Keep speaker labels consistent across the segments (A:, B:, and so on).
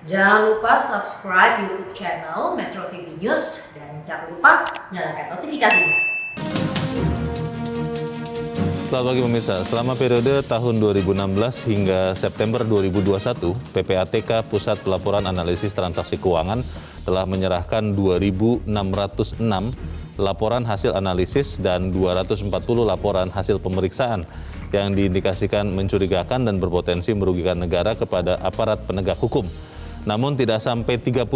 A: Jangan lupa subscribe YouTube channel Metro TV News dan jangan lupa nyalakan notifikasinya.
B: Selamat pagi pemirsa, selama periode tahun 2016 hingga September 2021, PPATK Pusat Pelaporan Analisis Transaksi Keuangan telah menyerahkan 2.606 laporan hasil analisis dan 240 laporan hasil pemeriksaan yang diindikasikan mencurigakan dan berpotensi merugikan negara kepada aparat penegak hukum. Namun tidak sampai 30%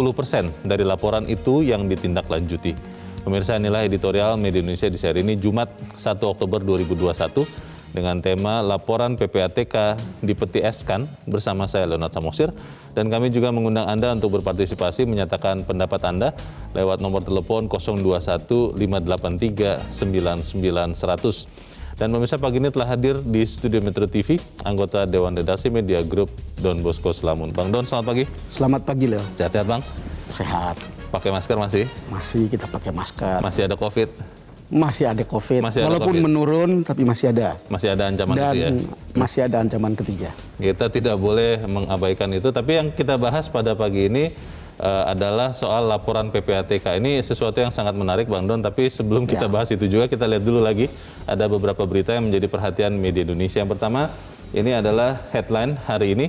B: dari laporan itu yang ditindaklanjuti. Pemirsa, inilah editorial Media Indonesia di seri ini Jumat 1 Oktober 2021 dengan tema Laporan PPATK dipetieskan bersama saya Leonard Samosir, dan kami juga mengundang Anda untuk berpartisipasi menyatakan pendapat Anda lewat nomor telepon 021 583 99 100. Dan pemirsa, pagi ini telah hadir di studio Metro TV anggota Dewan Redaksi Media Group Don Bosco Slamun. Bang Don, selamat pagi.
C: Selamat pagi, Leo.
B: Sehat-sehat Bang?
C: Sehat.
B: Pakai masker masih?
C: Masih kita pakai masker.
B: Masih ada COVID?
C: Masih ada COVID.
B: Masih ada
C: Walaupun
B: COVID.
C: menurun, tapi masih ada.
B: Masih ada ancaman
C: Dan
B: itu ya?
C: masih ada ancaman ketiga.
B: Kita tidak boleh mengabaikan itu, tapi yang kita bahas pada pagi ini adalah soal laporan PPATK. Ini sesuatu yang sangat menarik Bang Don, tapi sebelum kita bahas itu juga, kita lihat dulu lagi ada beberapa berita yang menjadi perhatian media Indonesia. Yang pertama, ini adalah headline hari ini,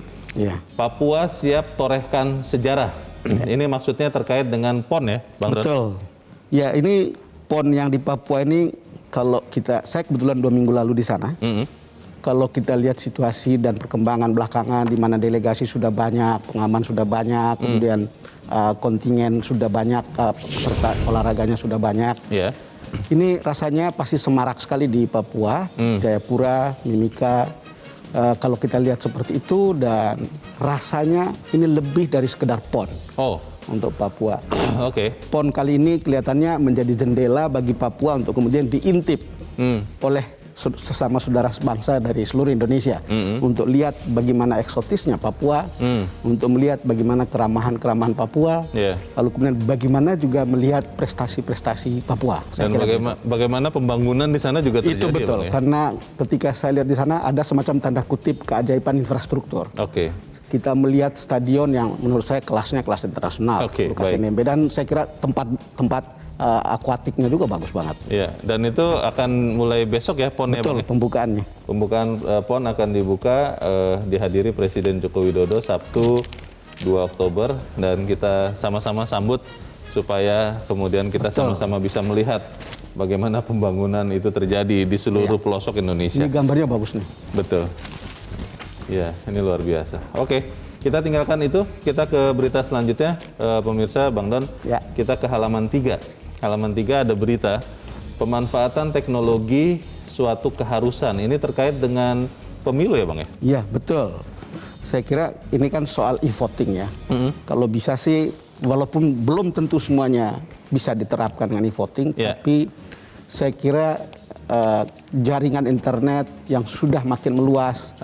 B: Papua siap torehkan sejarah. Ini maksudnya terkait dengan PON ya Bang Don?
C: Betul. Ya, ini PON yang di Papua ini, kalau saya kebetulan 2 minggu lalu di sana. Kalau kita lihat situasi dan perkembangan belakangan di mana delegasi sudah banyak, pengaman sudah banyak, kemudian kontingen sudah banyak, peserta olahraganya sudah banyak. Ini rasanya pasti semarak sekali di Papua, Jayapura, Mimika. Kalau kita lihat seperti itu, dan rasanya ini lebih dari sekedar PON untuk Papua. PON kali ini kelihatannya menjadi jendela bagi Papua untuk kemudian diintip oleh sesama saudara bangsa dari seluruh Indonesia untuk lihat bagaimana eksotisnya Papua, untuk melihat bagaimana keramahan Papua, lalu kemudian bagaimana juga melihat prestasi-prestasi Papua.
B: Dan bagaimana pembangunan di sana juga terjadi.
C: Itu betul,
B: ya?
C: karena ketika saya lihat di sana ada semacam tanda kutip keajaiban infrastruktur. Kita melihat stadion yang menurut saya kelasnya kelas internasional, Lukas NMB, dan saya kira tempat akuatiknya juga bagus banget.
B: Dan itu akan mulai besok ya PON-nya.
C: Betul, pembukaannya.
B: Pembukaan PON akan dibuka, dihadiri Presiden Joko Widodo Sabtu 2 Oktober, dan kita sama-sama sambut supaya kemudian kita sama-sama bisa melihat bagaimana pembangunan itu terjadi di seluruh pelosok Indonesia.
C: Ini gambarnya bagus nih.
B: Betul. Ya, ini luar biasa. Kita tinggalkan itu, kita ke berita selanjutnya, pemirsa Bang Don. Kita ke halaman 3. Halaman 3 ada berita, pemanfaatan teknologi suatu keharusan. Ini terkait dengan pemilu ya Bang ya? Iya,
C: betul. Saya kira ini kan soal e-voting ya. Kalau bisa sih, walaupun belum tentu semuanya bisa diterapkan dengan e-voting, tapi saya kira jaringan internet yang sudah makin meluas,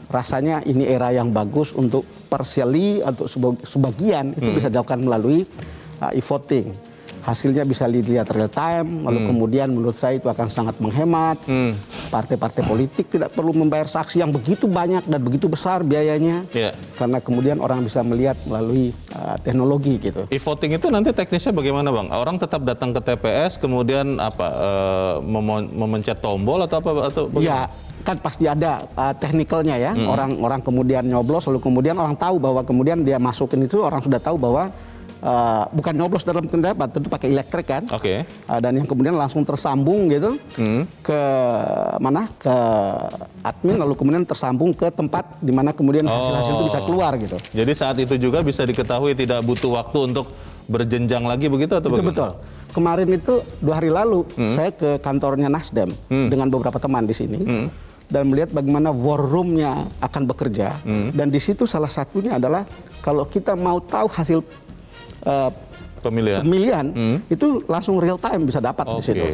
C: rasanya ini era yang bagus untuk partially atau sebagian itu bisa dilakukan melalui e-voting. Hasilnya bisa dilihat real time, lalu kemudian menurut saya itu akan sangat menghemat. Partai-partai politik tidak perlu membayar saksi yang begitu banyak dan begitu besar biayanya, karena kemudian orang bisa melihat melalui teknologi gitu.
B: E-voting itu nanti teknisnya bagaimana Bang? Orang tetap datang ke TPS, kemudian memencet tombol atau apa?
C: Ya, kan pasti ada teknikalnya ya. Orang kemudian nyoblos, lalu kemudian orang tahu bahwa kemudian dia masukin itu, orang sudah tahu bahwa bukan nyoblos dalam pendapat, tentu pakai elektrik kan. Dan yang kemudian langsung tersambung gitu ke mana, ke admin, lalu kemudian tersambung ke tempat di mana kemudian hasil-hasil itu bisa keluar gitu.
B: Jadi saat itu juga bisa diketahui, tidak butuh waktu untuk berjenjang lagi begitu atau bagaimana?
C: Betul. Kemarin itu 2 hari lalu saya ke kantornya Nasdem dengan beberapa teman di sini. Dan melihat bagaimana war room-nya akan bekerja. Dan di situ salah satunya adalah kalau kita mau tahu hasil pemilihan itu langsung real time bisa dapat di situ.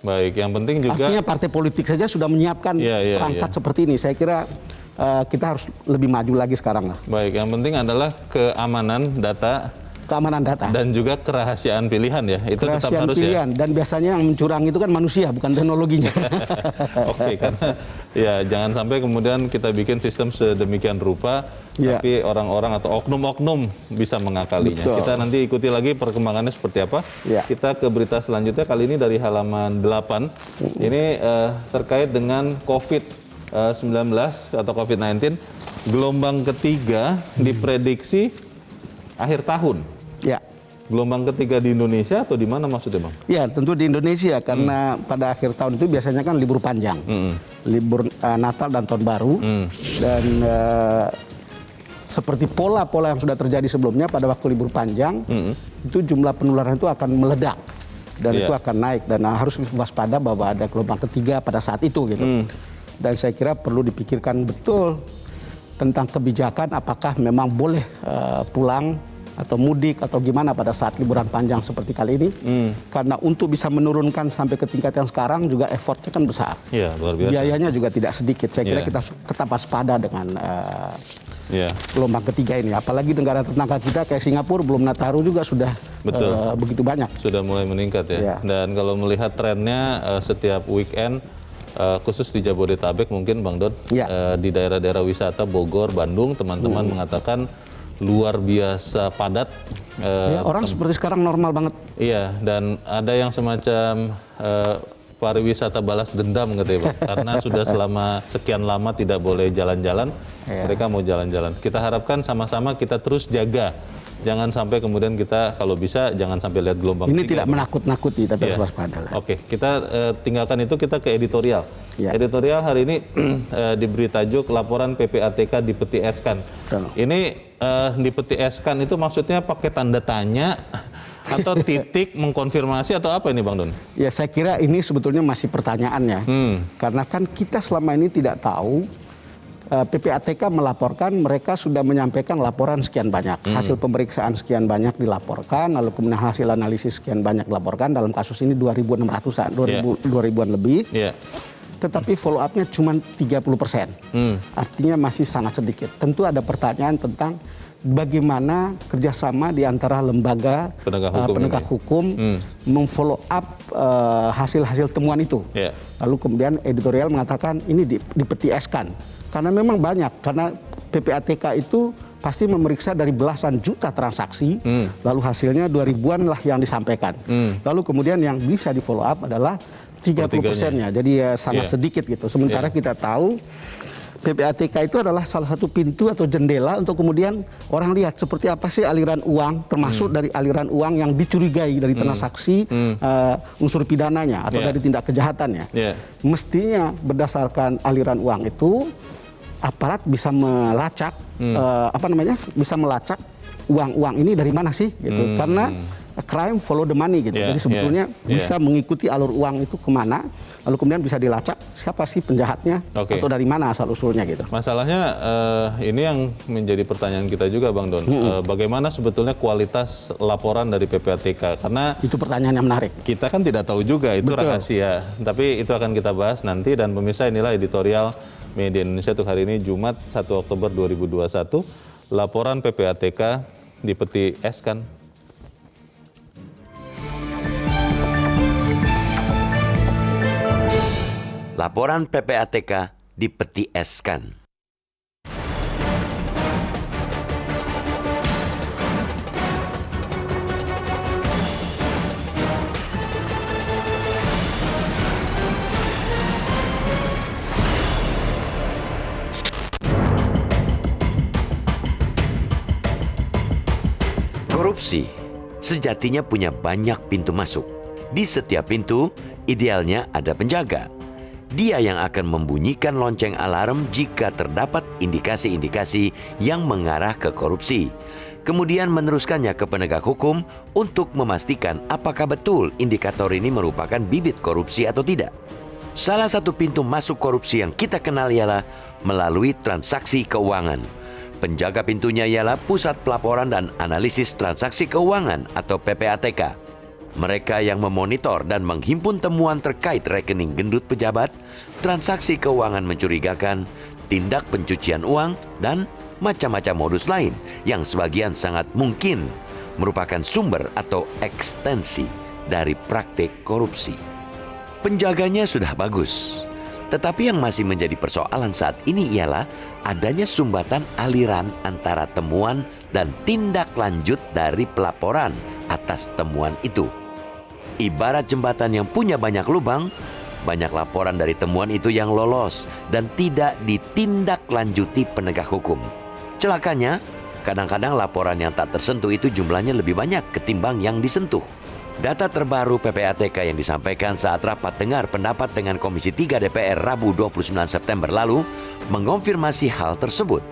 B: Baik, yang penting juga
C: artinya partai politik saja sudah menyiapkan perangkat seperti ini. Saya kira kita harus lebih maju lagi sekarang lah.
B: Baik, yang penting adalah keamanan data dan juga kerahasiaan pilihan ya, itu tetap harus pilihan.
C: Dan biasanya yang mencurang itu kan manusia, bukan teknologinya.
B: Karena ya jangan sampai kemudian kita bikin sistem sedemikian rupa
C: Ya.
B: tapi orang-orang atau oknum-oknum bisa mengakalinya.
C: Betul.
B: Kita nanti ikuti lagi perkembangannya seperti apa.
C: Ya.
B: Kita ke berita selanjutnya, kali ini dari halaman 8. Ini terkait dengan COVID-19 atau COVID-19. Gelombang ketiga diprediksi akhir tahun.
C: Ya.
B: Gelombang ketiga di Indonesia atau di mana maksudnya, Bang?
C: Ya, tentu di Indonesia karena pada akhir tahun itu biasanya kan libur panjang, libur Natal dan Tahun Baru, dan seperti pola-pola yang sudah terjadi sebelumnya pada waktu libur panjang, itu jumlah penularan itu akan meledak dan itu akan naik dan harus waspada bahwa ada gelombang ketiga pada saat itu gitu. Dan saya kira perlu dipikirkan betul tentang kebijakan apakah memang boleh pulang atau mudik atau gimana pada saat liburan panjang seperti kali ini. Karena untuk bisa menurunkan sampai ke tingkat yang sekarang juga effortnya kan besar.
B: Iya, luar biasa.
C: Biayanya juga tidak sedikit. Saya kira kita tetap waspada dengan gelombang ketiga ini. Apalagi negara tetangga kita kayak Singapura belum Nataru juga sudah begitu banyak.
B: Sudah mulai meningkat ya. Dan kalau melihat trennya setiap weekend khusus di Jabodetabek mungkin Bang Don, di daerah-daerah wisata Bogor, Bandung, teman-teman mengatakan luar biasa padat.
C: Orang seperti sekarang normal banget.
B: Iya, dan ada yang semacam pariwisata balas dendam gitu ya, Bang. Karena sudah selama sekian lama tidak boleh jalan-jalan, mereka mau jalan-jalan. Kita harapkan sama-sama kita terus jaga. Jangan sampai kemudian kita kalau bisa jangan sampai lihat gelombang.
C: Ini tidak menakut-nakuti tapi harus waspada.
B: Oke, kita tinggalkan itu, kita ke editorial. Editorial hari ini diberi tajuk laporan PPATK dipetieskan. Ini dipetieskan itu maksudnya pakai tanda tanya atau titik mengkonfirmasi atau apa ini Bang Don?
C: Ya saya kira ini sebetulnya masih pertanyaannya. Karena kan kita selama ini tidak tahu PPATK melaporkan mereka sudah menyampaikan laporan sekian banyak. Hasil pemeriksaan sekian banyak dilaporkan, lalu kemudian hasil analisis sekian banyak dilaporkan. Dalam kasus ini 2.600-an, 2.000-an lebih. Tetapi follow up-nya cuma 30%. Artinya masih sangat sedikit. Tentu ada pertanyaan tentang bagaimana kerjasama di antara lembaga penegak hukum memfollow up hasil-hasil temuan itu. Lalu kemudian editorial mengatakan ini dipetieskan. Karena memang banyak, karena PPATK itu pasti memeriksa dari belasan juta transaksi, lalu hasilnya 2.000-an lah yang disampaikan. Lalu kemudian yang bisa di follow up adalah 30%-nya, jadi sangat sedikit gitu. Sementara kita tahu PPATK itu adalah salah satu pintu atau jendela untuk kemudian orang lihat seperti apa sih aliran uang, termasuk dari aliran uang yang dicurigai dari transaksi unsur pidananya atau dari tindak kejahatannya. Mestinya berdasarkan aliran uang itu aparat bisa melacak bisa melacak uang-uang ini dari mana sih gitu. Karena crime follow the money gitu. Jadi sebetulnya bisa mengikuti alur uang itu kemana, lalu kemudian bisa dilacak siapa sih penjahatnya atau dari mana asal usulnya gitu.
B: Masalahnya ini yang menjadi pertanyaan kita juga Bang Don. Bagaimana sebetulnya kualitas laporan dari PPATK? Karena
C: itu pertanyaan yang menarik.
B: Kita kan tidak tahu juga, itu rahasia. Tapi itu akan kita bahas nanti, dan pemirsa inilah editorial Media Indonesia untuk hari ini Jumat 1 Oktober 2021. Laporan PPATK dipetieskan.
D: Laporan PPATK dipetieskan. Korupsi sejatinya punya banyak pintu masuk. Di setiap pintu, idealnya ada penjaga. Dia yang akan membunyikan lonceng alarm jika terdapat indikasi-indikasi yang mengarah ke korupsi. Kemudian meneruskannya ke penegak hukum untuk memastikan apakah betul indikator ini merupakan bibit korupsi atau tidak. Salah satu pintu masuk korupsi yang kita kenal ialah melalui transaksi keuangan. Penjaga pintunya ialah Pusat Pelaporan dan Analisis Transaksi Keuangan atau PPATK. Mereka yang memonitor dan menghimpun temuan terkait rekening gendut pejabat, transaksi keuangan mencurigakan, tindak pencucian uang, dan macam-macam modus lain yang sebagian sangat mungkin merupakan sumber atau ekstensi dari praktik korupsi. Penjaganya sudah bagus, Tetapi yang masih menjadi persoalan saat ini ialah adanya sumbatan aliran antara temuan dan tindak lanjut dari pelaporan atas temuan itu. Ibarat jembatan yang punya banyak lubang, banyak laporan dari temuan itu yang lolos dan tidak ditindaklanjuti penegak hukum. Celakanya, kadang-kadang laporan yang tak tersentuh itu jumlahnya lebih banyak ketimbang yang disentuh. Data terbaru PPATK yang disampaikan saat rapat dengar pendapat dengan Komisi 3 DPR Rabu 29 September lalu mengonfirmasi hal tersebut.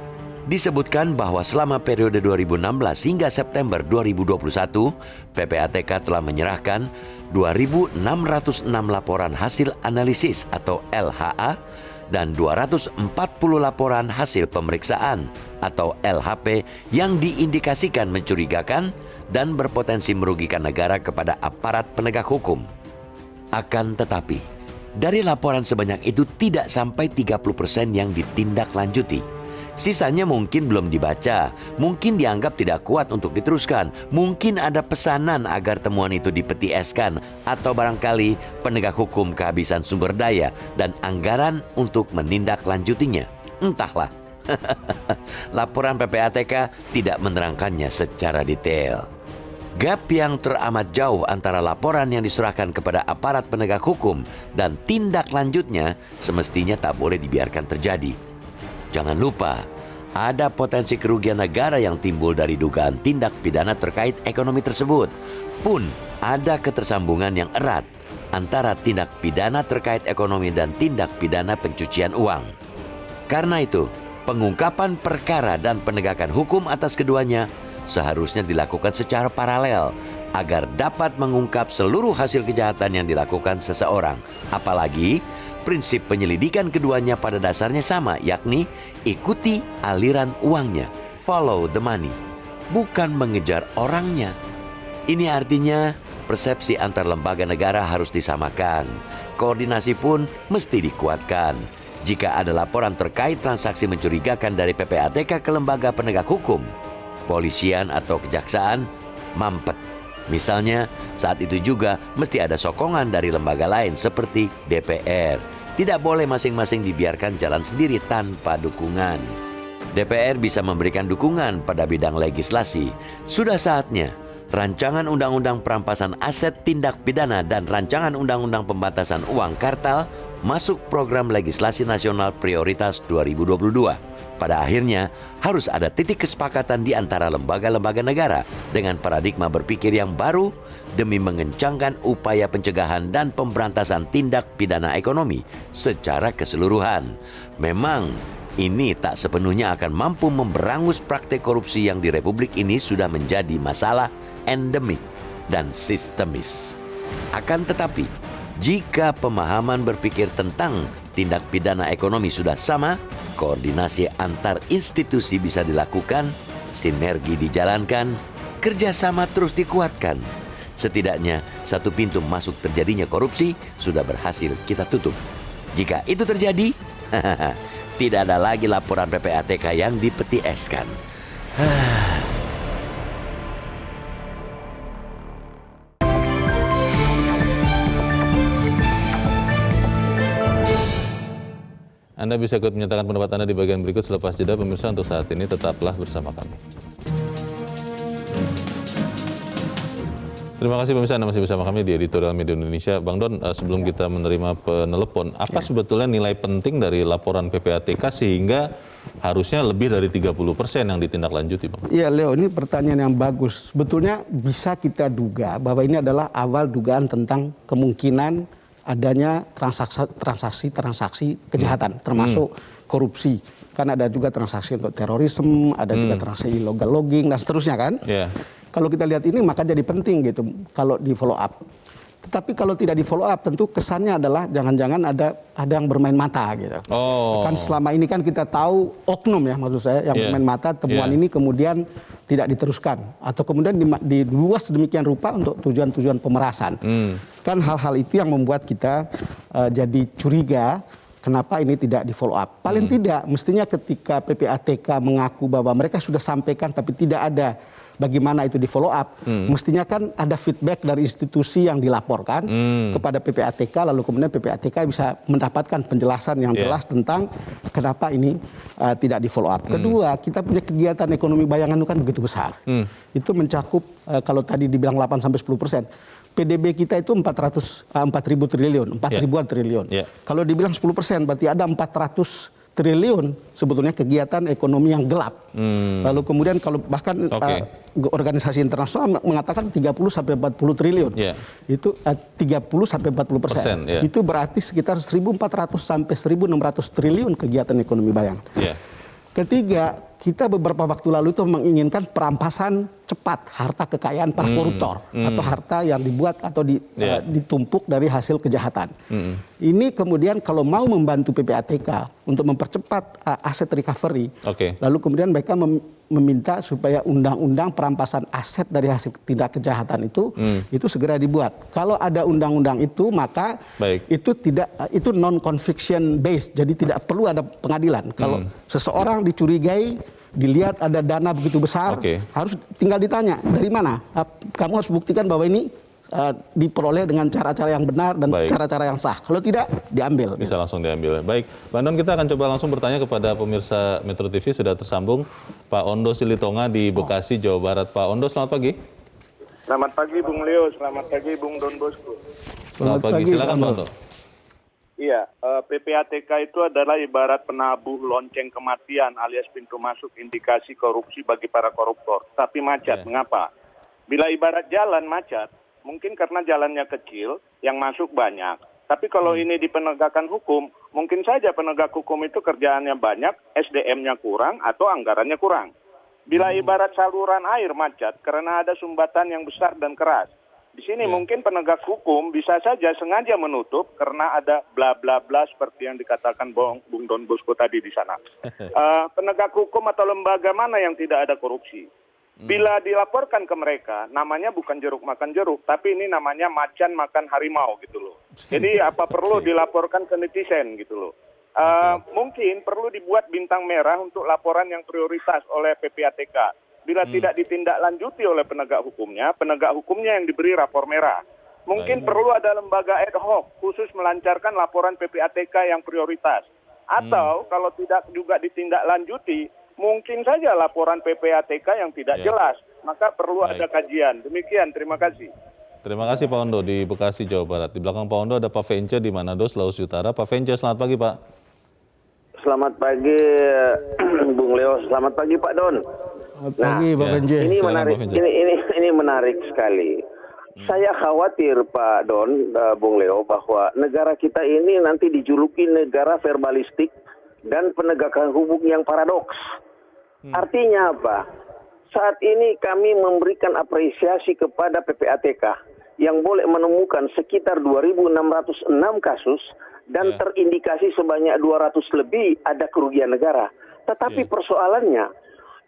D: Disebutkan bahwa selama periode 2016 hingga September 2021, PPATK telah menyerahkan 2.606 laporan hasil analisis atau LHA dan 240 laporan hasil pemeriksaan atau LHP yang diindikasikan mencurigakan dan berpotensi merugikan negara kepada aparat penegak hukum. Akan tetapi, dari laporan sebanyak itu tidak sampai 30% yang ditindaklanjuti. Sisanya mungkin belum dibaca, mungkin dianggap tidak kuat untuk diteruskan, mungkin ada pesanan agar temuan itu dipeti eskan, atau barangkali penegak hukum kehabisan sumber daya dan anggaran untuk menindaklanjutinya. Entahlah. Laporan PPATK tidak menerangkannya secara detail. Gap yang teramat jauh antara laporan yang diserahkan kepada aparat penegak hukum dan tindak lanjutnya semestinya tak boleh dibiarkan terjadi. Jangan lupa, ada potensi kerugian negara yang timbul dari dugaan tindak pidana terkait ekonomi tersebut. Pun ada ketersambungan yang erat antara tindak pidana terkait ekonomi dan tindak pidana pencucian uang. Karena itu, pengungkapan perkara dan penegakan hukum atas keduanya seharusnya dilakukan secara paralel agar dapat mengungkap seluruh hasil kejahatan yang dilakukan seseorang. Apalagi prinsip penyelidikan keduanya pada dasarnya sama, yakni ikuti aliran uangnya, follow the money, bukan mengejar orangnya. Ini artinya persepsi antar lembaga negara harus disamakan, koordinasi pun mesti dikuatkan. Jika ada laporan terkait transaksi mencurigakan dari PPATK ke lembaga penegak hukum, polisian atau kejaksaan, mampet. Misalnya, saat itu juga mesti ada sokongan dari lembaga lain seperti DPR. Tidak boleh masing-masing dibiarkan jalan sendiri tanpa dukungan. DPR bisa memberikan dukungan pada bidang legislasi. Sudah saatnya rancangan undang-undang perampasan aset tindak pidana dan rancangan undang-undang pembatasan uang kartal masuk program legislasi nasional prioritas 2022. Pada akhirnya, harus ada titik kesepakatan di antara lembaga-lembaga negara dengan paradigma berpikir yang baru demi mengencangkan upaya pencegahan dan pemberantasan tindak pidana ekonomi secara keseluruhan. Memang, ini tak sepenuhnya akan mampu memberangus praktek korupsi yang di Republik ini sudah menjadi masalah endemik dan sistemis. Akan tetapi, jika pemahaman berpikir tentang tindak pidana ekonomi sudah sama, koordinasi antar institusi bisa dilakukan, sinergi dijalankan, kerjasama terus dikuatkan. Setidaknya satu pintu masuk terjadinya korupsi sudah berhasil kita tutup. Jika itu terjadi, tidak ada lagi laporan PPATK yang dipeti eskan.
B: Anda bisa ikut menyatakan pendapat Anda di bagian berikut selepas jeda. Pemirsa, untuk saat ini tetaplah bersama kami. Terima kasih pemirsa, Anda masih bersama kami di Editorial Media Indonesia. Bang Don, sebelum kita menerima penelepon, apa sebetulnya nilai penting dari laporan PPATK sehingga harusnya lebih dari 30% yang ditindaklanjuti, Bang?
C: Iya, Leo, ini pertanyaan yang bagus. Sebetulnya bisa kita duga bahwa ini adalah awal dugaan tentang kemungkinan adanya transaksi kejahatan, termasuk korupsi. Kan ada juga transaksi untuk terorisme, ada juga transaksi illegal logging, dan seterusnya kan.
B: Yeah.
C: Kalau kita lihat ini maka jadi penting gitu kalau di follow up. Tetapi kalau tidak di follow up tentu kesannya adalah jangan-jangan ada yang bermain mata gitu.
B: Oh.
C: Kan selama ini kan kita tahu oknum ya maksud saya yang bermain mata, temuan ini kemudian tidak diteruskan atau kemudian diluas sedemikian rupa untuk tujuan-tujuan pemerasan. Kan hal-hal itu yang membuat kita jadi curiga kenapa ini tidak di follow up. Paling tidak mestinya ketika PPATK mengaku bahwa mereka sudah sampaikan tapi tidak ada bagaimana itu di follow up. Mestinya kan ada feedback dari institusi yang dilaporkan kepada PPATK, lalu kemudian PPATK bisa mendapatkan penjelasan yang jelas tentang kenapa ini tidak di follow up. Kedua, kita punya kegiatan ekonomi bayangan itu kan begitu besar. Itu mencakup kalau tadi dibilang 8-10%. PDB kita itu 4.000 triliun, 4.000-an triliun. Kalau dibilang 10%, berarti ada 400 triliun sebetulnya kegiatan ekonomi yang gelap. Lalu kemudian kalau bahkan organisasi internasional mengatakan 30-40 triliun. Itu 30-40%. Itu berarti sekitar 1.400 sampai 1.600 triliun kegiatan ekonomi bayangan. Ketiga, kita beberapa waktu lalu itu menginginkan perampasan cepat harta kekayaan para koruptor atau harta yang dibuat atau ditumpuk dari hasil kejahatan. Ini kemudian kalau mau membantu PPATK untuk mempercepat aset recovery, lalu kemudian mereka meminta supaya undang-undang perampasan aset dari hasil tindak kejahatan itu segera dibuat. Kalau ada undang-undang itu maka itu non conviction based, jadi tidak perlu ada pengadilan. Kalau seseorang dicurigai, dilihat ada dana begitu besar, harus tinggal ditanya dari mana. Kamu harus buktikan bahwa ini diperoleh dengan cara-cara yang benar dan cara-cara yang sah. Kalau tidak, diambil.
B: Bisa langsung diambil. Baik, Bang Don, kita akan coba langsung bertanya kepada pemirsa Metro TV. Sudah tersambung Pak Ondo Silitonga di Bekasi, Jawa Barat. Pak Ondo, selamat pagi.
E: Selamat pagi Bung Leo, selamat pagi Bung Don Bosco.
B: Selamat pagi, silakan Pak Ondo.
E: Iya, PPATK itu adalah ibarat penabuh lonceng kematian alias pintu masuk indikasi korupsi bagi para koruptor. Tapi macet, mengapa? Bila ibarat jalan macet, mungkin karena jalannya kecil, yang masuk banyak. Tapi kalau ini di penegakan hukum, mungkin saja penegak hukum itu kerjaannya banyak, SDM-nya kurang, atau anggarannya kurang. Bila ibarat saluran air macet, karena ada sumbatan yang besar dan keras. Di sini mungkin penegak hukum bisa saja sengaja menutup karena ada bla bla bla seperti yang dikatakan Bung Don Bosco tadi di sana. Penegak hukum atau lembaga mana yang tidak ada korupsi? Bila dilaporkan ke mereka, namanya bukan jeruk makan jeruk, tapi ini namanya macan makan harimau gitu loh. Jadi apa perlu dilaporkan ke netizen gitu loh. Mungkin perlu dibuat bintang merah untuk laporan yang prioritas oleh PPATK. Bila tidak ditindaklanjuti oleh penegak hukumnya yang diberi rapor merah. Mungkin perlu ada lembaga ad hoc khusus melancarkan laporan PPATK yang prioritas. Atau kalau tidak juga ditindaklanjuti, mungkin saja laporan PPATK yang tidak jelas. Maka perlu ada kajian. Demikian, terima kasih.
B: Terima kasih Pak Ondo di Bekasi, Jawa Barat. Di belakang Pak Ondo ada Pak Vence di Manado, Sulawesi Utara. Pak Vence, selamat pagi Pak.
F: Selamat pagi Bung Leo, selamat pagi Pak Don.
C: Selamat pagi Pak Vence.
F: Ini menarik, ini menarik sekali. Saya khawatir Pak Don, Bung Leo, bahwa negara kita ini nanti dijuluki negara verbalistik dan penegakan hukum yang paradoks. Artinya apa? Saat ini kami memberikan apresiasi kepada PPATK yang boleh menemukan sekitar 2.606 kasus dan terindikasi sebanyak 200 lebih ada kerugian negara. Tetapi persoalannya,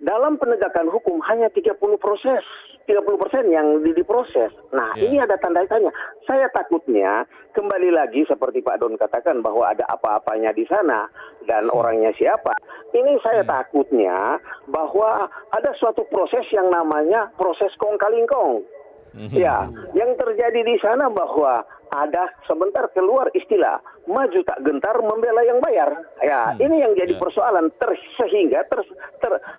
F: dalam penegakan hukum hanya 30% yang diproses. Nah, ini ada tanda tanya. Saya takutnya kembali lagi seperti Pak Don katakan bahwa ada apa-apanya di sana dan orangnya siapa. Ini saya takutnya bahwa ada suatu proses yang namanya proses kong kali kong. Ya, yang terjadi di sana bahwa ada sebentar keluar istilah maju tak gentar membela yang bayar. Ya, ini yang jadi persoalan sehingga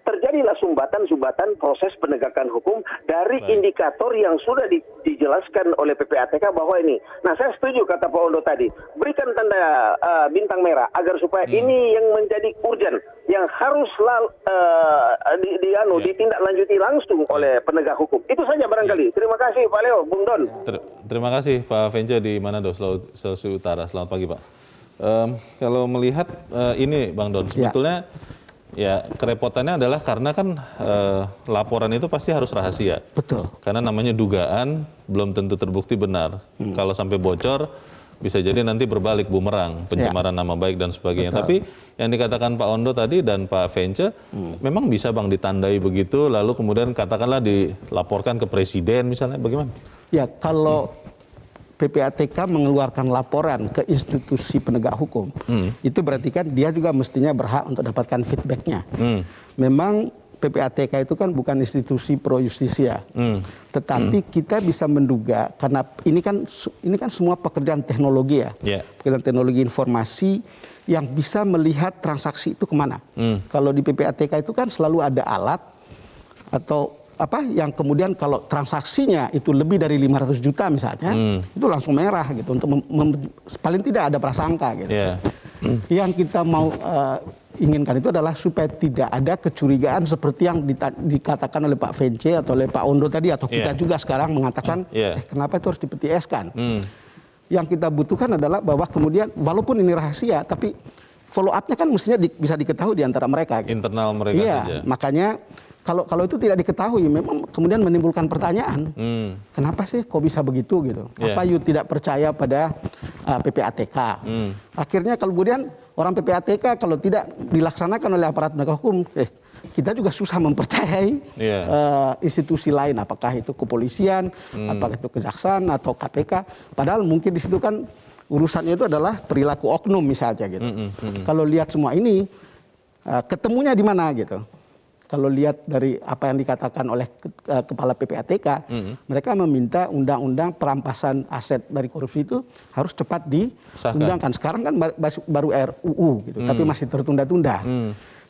F: terjadilah sumbatan-sumbatan proses penegakan hukum dari indikator yang sudah dijelaskan oleh PPATK bahwa ini. Nah, saya setuju kata Pak Ondo tadi, berikan tanda bintang merah agar supaya ini yang menjadi urgent, yang harus ditindaklanjuti langsung oleh penegak hukum. Itu saja barangkali. Terima kasih Pak Leo, Bung Don.
B: Terima kasih Pak Vence di Manado, Sulawesi Utara. Selamat pagi Pak. Kalau melihat ini Bang Don, sebetulnya ya kerepotannya adalah karena kan laporan itu pasti harus rahasia.
C: Betul.
B: Karena namanya dugaan, belum tentu terbukti benar. Kalau sampai bocor, bisa jadi nanti berbalik bumerang, pencemaran nama baik dan sebagainya. Betul. Tapi yang dikatakan Pak Ondo tadi dan Pak Vence, memang bisa Bang ditandai begitu, lalu kemudian katakanlah dilaporkan ke Presiden misalnya, bagaimana? Ya,
C: kalau PPATK mengeluarkan laporan ke institusi penegak hukum, itu berarti kan dia juga mestinya berhak untuk dapatkan feedbacknya. Memang PPATK itu kan bukan institusi pro justisia, tetapi kita bisa menduga karena ini kan semua pekerjaan teknologi ya, pekerjaan teknologi informasi yang bisa melihat transaksi itu kemana. Kalau di PPATK itu kan selalu ada alat atau apa yang kemudian kalau transaksinya itu lebih dari 500 juta misalnya, itu langsung merah gitu untuk paling tidak ada prasangka gitu. Yang kita mau inginkan itu adalah supaya tidak ada kecurigaan seperti yang dikatakan oleh Pak Vence atau oleh Pak Ondo tadi atau kita juga sekarang mengatakan kenapa itu harus dipetieskan. Yang kita butuhkan adalah bahwa kemudian walaupun ini rahasia tapi follow up-nya kan mestinya bisa diketahui di antara mereka. Gitu.
B: Internal mereka saja.
C: Makanya kalau itu tidak diketahui memang kemudian menimbulkan pertanyaan. Kenapa sih kok bisa begitu gitu? Apa you tidak percaya pada PPATK? Akhirnya kalau kemudian orang PPATK kalau tidak dilaksanakan oleh aparat penegak hukum, kita juga susah mempercayai institusi lain, apakah itu kepolisian, apakah itu kejaksaan atau KPK. Padahal mungkin di situ kan urusannya itu adalah perilaku oknum misalnya gitu. Kalau lihat semua ini, ketemunya di mana gitu? Kalau lihat dari apa yang dikatakan oleh Kepala PPATK, mereka meminta undang-undang perampasan aset dari korupsi itu harus cepat diundangkan. Sekarang kan baru RUU gitu, tapi masih tertunda-tunda.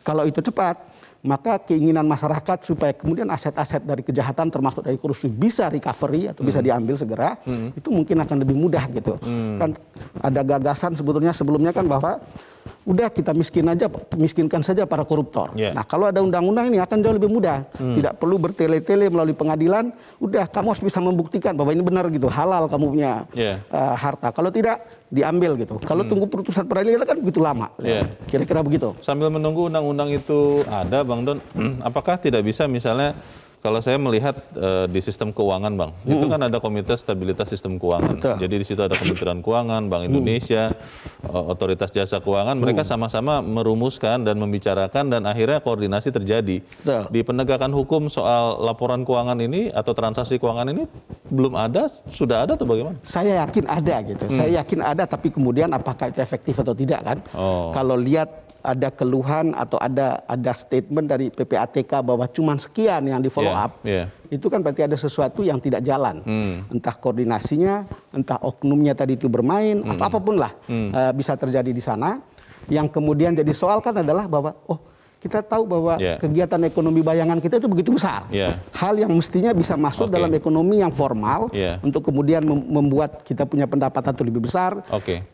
C: Kalau itu cepat, maka keinginan masyarakat supaya kemudian aset-aset dari kejahatan termasuk dari korupsi bisa recovery atau bisa diambil segera, itu mungkin akan lebih mudah gitu. Kan ada gagasan sebelumnya kan bahwa udah kita miskinkan saja para koruptor. Nah kalau ada undang-undang ini akan jauh lebih mudah. Tidak perlu bertele-tele melalui pengadilan. Udah kamu harus bisa membuktikan bahwa ini benar gitu, halal kamu punya harta. Kalau tidak diambil gitu. Kalau tunggu putusan peradilan kan begitu lama. Kira-kira begitu.
B: Sambil menunggu undang-undang itu ada, Bang Don, apakah tidak bisa misalnya kalau saya melihat di sistem keuangan, Bang, itu kan ada Komite Stabilitas Sistem Keuangan. Jadi di situ ada Kementerian Keuangan, Bank Indonesia, Otoritas Jasa Keuangan, mereka sama-sama merumuskan dan membicarakan dan akhirnya koordinasi terjadi. Di penegakan hukum soal laporan keuangan ini atau transaksi keuangan ini belum ada, sudah ada atau bagaimana?
C: Saya yakin ada gitu. Saya yakin ada, tapi kemudian apakah itu efektif atau tidak kan? Kalau lihat ada keluhan atau ada statement dari PPATK bahwa cuma sekian yang di follow up, itu kan berarti ada sesuatu yang tidak jalan. Entah koordinasinya, entah oknumnya tadi itu bermain, atau apapun lah bisa terjadi di sana. Yang kemudian jadi soal kan adalah bahwa kita tahu bahwa kegiatan ekonomi bayangan kita itu begitu besar. Hal yang mestinya bisa masuk dalam ekonomi yang formal untuk kemudian membuat kita punya pendapatan itu lebih besar.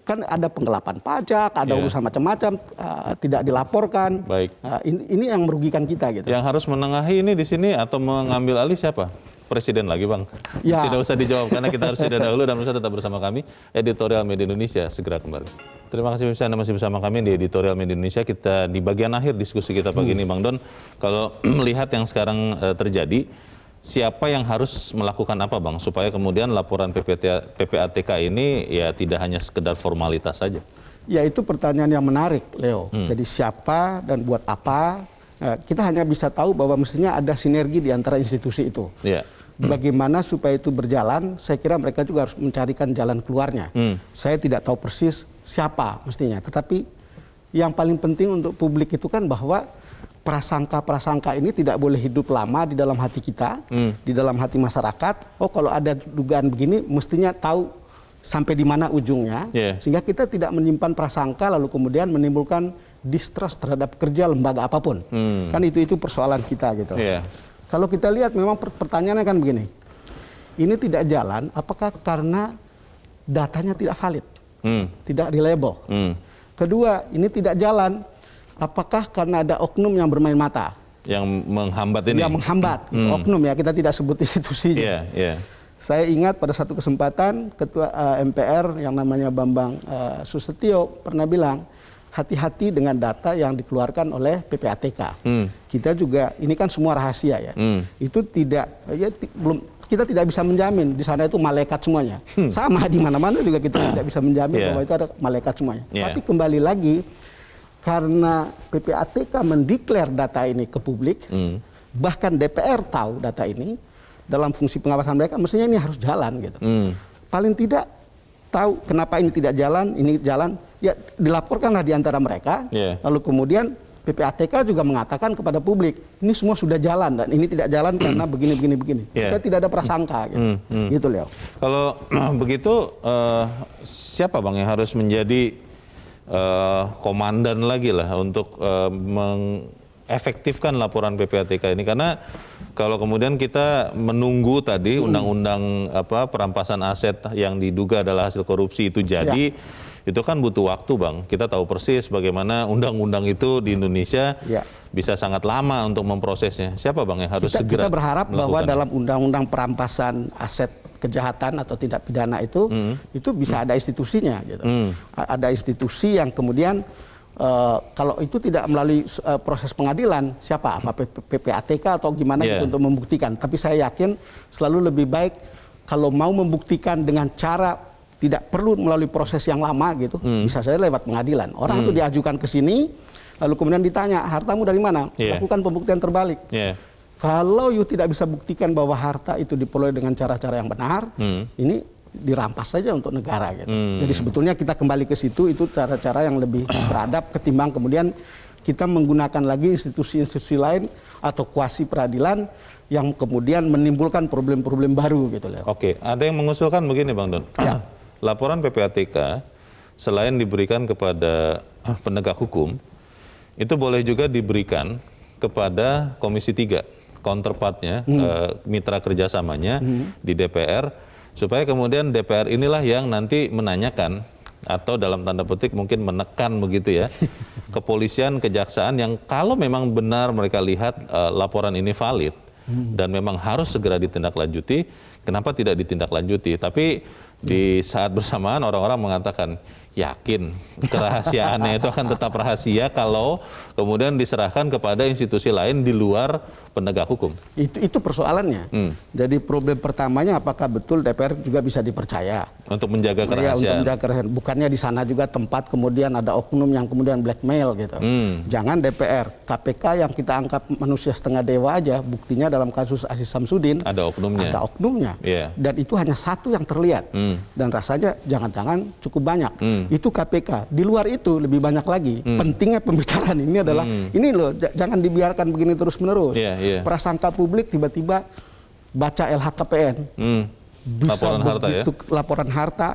C: Kan ada penggelapan pajak, ada urusan macam-macam, tidak dilaporkan. Ini yang merugikan kita gitu.
B: Yang harus menengahi ini di sini atau mengambil alih siapa? Presiden lagi, Bang. Tidak usah dijawab karena kita harus jeda dahulu dan bisa tetap bersama kami. Editorial Media Indonesia segera kembali. Terima kasih pemirsa, Anda masih bersama kami di Editorial Media Indonesia. Kita di bagian akhir diskusi kita pagi ini, Bang Don. Kalau melihat yang sekarang terjadi, siapa yang harus melakukan apa, Bang, supaya kemudian laporan PPATK ini ya tidak hanya sekedar formalitas saja?
C: Ya itu pertanyaan yang menarik, Leo. Jadi siapa dan buat apa? Kita hanya bisa tahu bahwa mestinya ada sinergi di antara institusi itu. Bagaimana supaya itu berjalan, saya kira mereka juga harus mencarikan jalan keluarnya. Saya tidak tahu persis siapa mestinya, tetapi yang paling penting untuk publik itu kan bahwa prasangka-prasangka ini tidak boleh hidup lama di dalam hati kita, di dalam hati masyarakat. Kalau ada dugaan begini, mestinya tahu sampai di mana ujungnya, sehingga kita tidak menyimpan prasangka lalu kemudian menimbulkan distrust terhadap kerja lembaga apapun. Kan itu persoalan kita gitu. Kalau kita lihat memang pertanyaannya kan begini, ini tidak jalan apakah karena datanya tidak valid, tidak reliable. Kedua, ini tidak jalan apakah karena ada oknum yang bermain mata.
B: Yang menghambat ini? Yang
C: menghambat, oknum ya, kita tidak sebut institusinya. Saya ingat pada satu kesempatan Ketua MPR yang namanya Bambang Susetio pernah bilang, hati-hati dengan data yang dikeluarkan oleh PPATK. Kita juga, ini kan semua rahasia ya. Itu tidak, kita tidak bisa menjamin di sana itu malaikat semuanya. Sama di mana-mana juga kita tidak bisa menjamin bahwa itu ada malaikat semuanya. Tapi kembali lagi, karena PPATK mendeklar data ini ke publik, bahkan DPR tahu data ini, dalam fungsi pengawasan mereka, mestinya ini harus jalan gitu. Paling tidak tahu kenapa ini tidak jalan, ini jalan, ya dilaporkanlah di antara mereka, lalu kemudian PPATK juga mengatakan kepada publik, ini semua sudah jalan dan ini tidak jalan karena begini. Supaya tidak ada prasangka gitu. Gitu, Leo.
B: Kalau begitu, siapa Bang yang harus menjadi komandan lagi lah untuk mengefektifkan laporan PPATK ini? Karena kalau kemudian kita menunggu tadi undang-undang perampasan aset yang diduga adalah hasil korupsi itu jadi, itu kan butuh waktu, Bang. Kita tahu persis bagaimana undang-undang itu di Indonesia bisa sangat lama untuk memprosesnya. Siapa Bang yang harus segera
C: kita berharap bahwa
B: melakukannya?
C: dalam undang-undang perampasan aset kejahatan atau tindak pidana itu bisa ada institusinya gitu. Ada institusi yang kemudian kalau itu tidak melalui proses pengadilan, siapa? Apa PPATK atau gimana gitu untuk membuktikan. Tapi saya yakin selalu lebih baik kalau mau membuktikan dengan cara tidak perlu melalui proses yang lama gitu, bisa saja lewat pengadilan. Orang itu diajukan ke sini, lalu kemudian ditanya, hartamu dari mana? Lakukan pembuktian terbalik. Kalau you tidak bisa buktikan bahwa harta itu diperoleh dengan cara-cara yang benar, ini dirampas saja untuk negara gitu. Jadi sebetulnya kita kembali ke situ, itu cara-cara yang lebih beradab ketimbang kemudian kita menggunakan lagi institusi-institusi lain atau kuasi peradilan yang kemudian menimbulkan problem-problem baru gitu loh.
B: Oke, ada yang mengusulkan begini Bang Don. Laporan PPATK selain diberikan kepada penegak hukum, itu boleh juga diberikan kepada Komisi 3. Counterpartnya, mitra kerjasamanya di DPR, supaya kemudian DPR inilah yang nanti menanyakan atau dalam tanda petik mungkin menekan begitu ya, kepolisian, kejaksaan yang kalau memang benar mereka lihat laporan ini valid dan memang harus segera ditindaklanjuti, kenapa tidak ditindaklanjuti? Tapi di saat bersamaan orang-orang mengatakan, yakin kerahasiaannya itu akan tetap rahasia kalau kemudian diserahkan kepada institusi lain di luar penegak hukum.
C: Itu persoalannya. Jadi problem pertamanya apakah betul DPR juga bisa dipercaya
B: untuk menjaga kerahasiaan.
C: Ya, untuk menjaga kerahasiaan. Bukannya di sana juga tempat kemudian ada oknum yang kemudian blackmail gitu. Jangan DPR, KPK yang kita anggap manusia setengah dewa aja, buktinya dalam kasus Aziz Samsudin
B: ada oknumnya.
C: Ada oknumnya. Dan itu hanya satu yang terlihat. Dan rasanya jangan-jangan cukup banyak. Itu KPK. Di luar itu lebih banyak lagi. Pentingnya pembicaraan ini adalah ini loh, jangan dibiarkan begini terus-menerus. Prasangka publik tiba-tiba baca LHKPN. Bisa
B: laporan harta ya?
C: Laporan harta.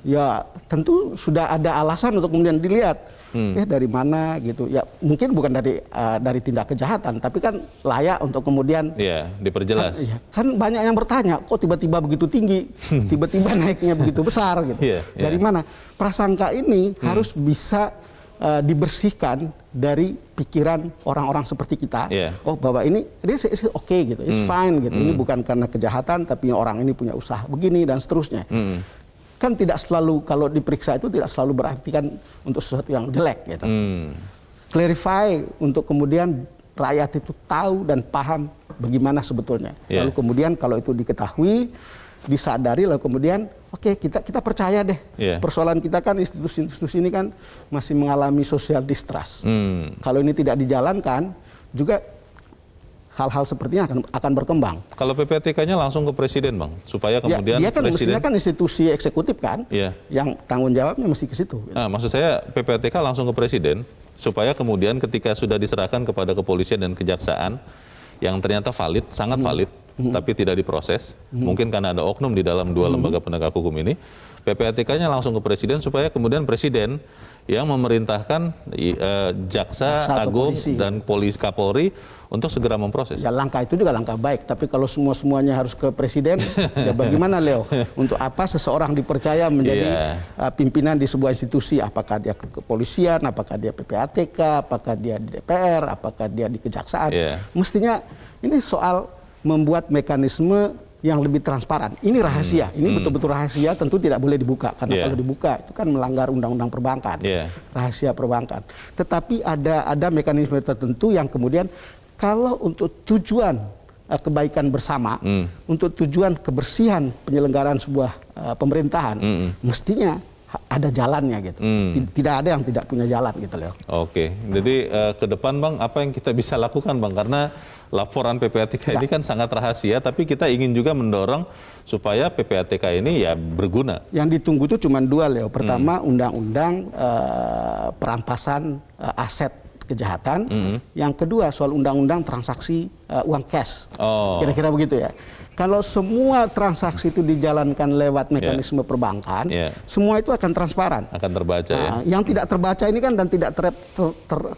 C: Ya tentu sudah ada alasan untuk kemudian dilihat. Dari mana gitu. Ya mungkin bukan dari tindak kejahatan, tapi kan layak untuk kemudian
B: diperjelas.
C: Kan banyak yang bertanya, kok tiba-tiba begitu tinggi, tiba-tiba naiknya begitu besar gitu. Dari mana? Prasangka ini harus bisa dibersihkan dari pikiran orang-orang seperti kita. Oh, bahwa ini is oke gitu, it's fine gitu. Ini bukan karena kejahatan, tapi orang ini punya usaha begini dan seterusnya. Kan tidak selalu kalau diperiksa itu tidak selalu berarti kan untuk sesuatu yang jelek gitu. Clarify untuk kemudian rakyat itu tahu dan paham bagaimana sebetulnya. Lalu kemudian kalau itu diketahui, disadari, lalu kemudian oke, kita percaya deh. Persoalan kita kan institusi-institusi ini kan masih mengalami social distrust. Kalau ini tidak dijalankan juga hal-hal sepertinya akan berkembang.
B: Kalau PPATK-nya langsung ke presiden, Bang, supaya kemudian
C: dia kan
B: presiden
C: mestinya kan institusi eksekutif kan, yang tanggung jawabnya mesti ke situ.
B: Nah, maksud saya PPATK langsung ke presiden supaya kemudian ketika sudah diserahkan kepada kepolisian dan kejaksaan yang ternyata valid, sangat valid, tapi tidak diproses, mungkin karena ada oknum di dalam dua lembaga penegak hukum ini, PPATK-nya langsung ke presiden supaya kemudian presiden yang memerintahkan jaksa agung dan polisi Kapolri untuk segera memproses.
C: Ya langkah itu juga langkah baik, tapi kalau semuanya harus ke presiden, ya bagaimana Leo? Untuk apa seseorang dipercaya menjadi pimpinan di sebuah institusi? Apakah dia ke kepolisian, apakah dia PPATK, apakah dia di DPR, apakah dia di kejaksaan? Mestinya ini soal membuat mekanisme yang lebih transparan. Ini rahasia, ini betul-betul rahasia, tentu tidak boleh dibuka. Karena kalau dibuka itu kan melanggar undang-undang perbankan, rahasia perbankan. Tetapi ada mekanisme tertentu yang kemudian kalau untuk tujuan kebaikan bersama, untuk tujuan kebersihan penyelenggaraan sebuah pemerintahan, mestinya ada jalannya gitu. Tidak ada yang tidak punya jalan gitu loh.
B: Oke, jadi ke depan Bang, apa yang kita bisa lakukan Bang? Karena laporan PPATK ini kan sangat rahasia, tapi kita ingin juga mendorong supaya PPATK ini ya berguna. Yang
C: ditunggu itu cuma dua Leo. Pertama undang-undang perampasan aset kejahatan. Yang kedua soal undang-undang transaksi uang cash. Kira-kira begitu ya. Kalau semua transaksi itu dijalankan lewat mekanisme perbankan, semua itu akan transparan.
B: Akan terbaca ya.
C: Yang tidak terbaca ini kan dan tidak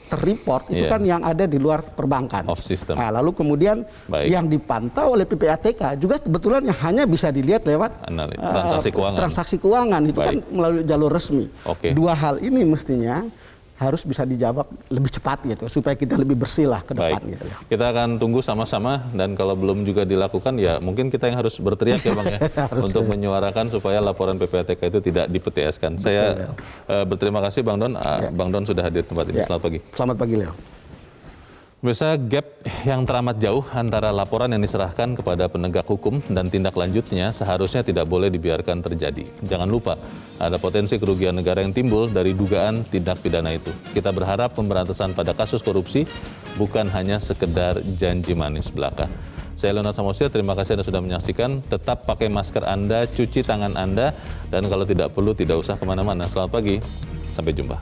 C: terreport itu kan yang ada di luar perbankan.
B: Off system.
C: Nah, lalu kemudian yang dipantau oleh PPATK juga kebetulan yang hanya bisa dilihat lewat
B: transaksi keuangan.
C: Transaksi keuangan itu kan melalui jalur resmi. Dua hal ini mestinya harus bisa dijawab lebih cepat gitu supaya kita lebih bersih lah ke depan gitu.
B: Kita akan tunggu sama-sama dan kalau belum juga dilakukan ya mungkin kita yang harus berteriak ya Bang ya untuk menyuarakan supaya laporan PPATK itu tidak di-PTS-kan. Saya berterima kasih Bang Don. Bang Don sudah hadir di tempat ini. Selamat pagi.
C: Selamat pagi Leo.
B: Pemirsa, gap yang teramat jauh antara laporan yang diserahkan kepada penegak hukum dan tindak lanjutnya seharusnya tidak boleh dibiarkan terjadi. Jangan lupa, ada potensi kerugian negara yang timbul dari dugaan tindak pidana itu. Kita berharap pemberantasan pada kasus korupsi bukan hanya sekedar janji manis belaka. Saya Leonard Samosir, terima kasih Anda sudah menyaksikan. Tetap pakai masker Anda, cuci tangan Anda, dan kalau tidak perlu tidak usah kemana-mana. Selamat pagi, sampai jumpa.